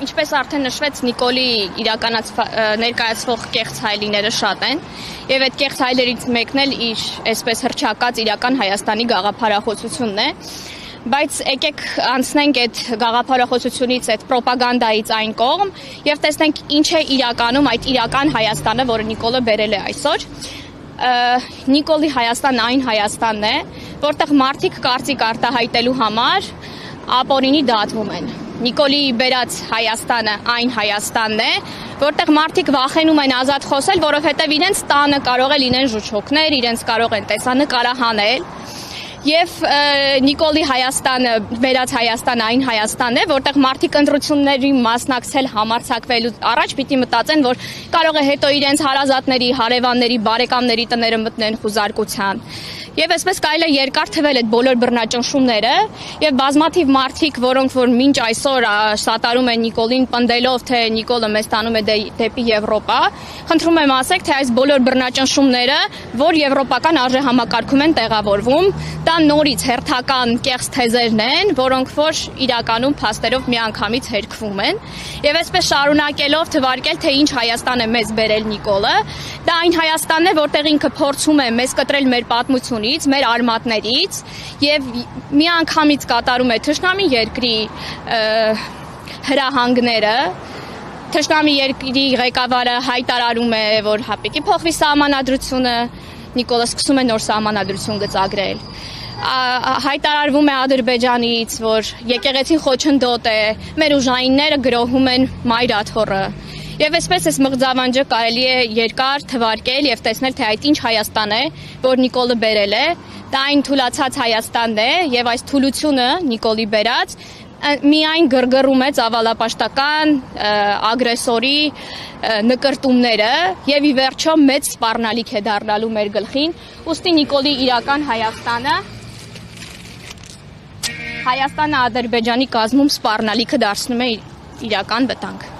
ինչպես արդեն նշվեց, Նիկոլի ներկայացվող կեղծ հայելիները շատ են, եւ այդ կեղծ հայելիներից մեկն էլ իր այսպես հռչակած իրական Հայաստանի գաղափարախոսությունն է, բայց եկեք անցնենք այդ գաղափարախոսությունից, այդ պրոպագանդայից այն կողմ եւ տեսնենք ինչ է իրականում այդ իրական Հայաստանը, որը Նիկոլը բերել է այսօր։ Նիկոլի Հայաստան այն Հայաստանն է, որտեղ մարդիկ կարծիք արտահայտելու համար ապօրինի դատվում են։ Նիկոլի բերած Հայաստանը այն Հայաստանն է, որտեղ մարդիկ վախենում են ազատ խոսել, որովհետև իրենց տանը կարող է լինեն ժուչոքներ, իրենց կարող են տեսանկարահանել։ Եվ Նիկոլի Հայաստանը, բերած Հայաստանը այն Հայաստանն է, որտեղ մարդիկ ընտրությունների մասնակցել համարձակվելու առաջ պիտի մտածեն, որ կարող է հետո իրենց հարազատների, հարևանների, բարեկամների տները մտնեն խուզարկության։ Եվ այսպես կարելի է երկար թվել այդ բոլոր բռնաճնշումները եւ բազմաթիվ մարդիկ, որոնք որ մինչ այսօր սատարում են Նիկոլին պնդելով, թե Նիկոլը մեզ տանում է դեպի Եվրոպա, խնդրում եմ ասեք, թե այս բոլոր բռնաճնշումները, որ եվրոպական արժեհամակարգում են տեղավորվում, դա նորից հերթական կեղծ թեզերն են, որոնք որ իրականում փաստերով միանգամից հերքվում են։ Եվ այսպես շարունակելով թվարկել, թե ինչ Հայաստան է մեզ բերել Նիկոլը, դա այն Հայաստանն է, որտեղ ինքը փորձում է մեզ կտրել մեր պատմությունից, մեր արմատներից եւ միանգամից կատարում է թշնամի երկրի հրահանգները։ Թշնամի երկրի ղեկավարը հայտարարում է, որ պիտի փոխվի սահմանադրությունը, Նիկոլը սկսում է նոր սահմանադրություն գծագրել։ Հայտարարվում է Ադրբեջանից, որ եկեղեցին խոչընդոտ է, մեր ուժայինները գրոհում են մայր աթոռը։ Եվ այսպես այս մղձավանջը կարելի է երկար թվարկել եւ տեսնել, թե այդ ինչ Հայաստան է, որ Նիկոլը բերել է, դա այն թուլացած Հայաստանն է եւ այս թուլությունը Նիկոլի բերած միայն գրգռում է ծավալապաշտական ագրեսորի նկրտումները եւ ի վերջո մեծ սպառնալիք է դառնալու մեր գլխին, ուստի Նիկոլի իրական Հայաստանը Ադրբեջանի կազմում սպառնալիքը դարձնում է իրական վտանգ։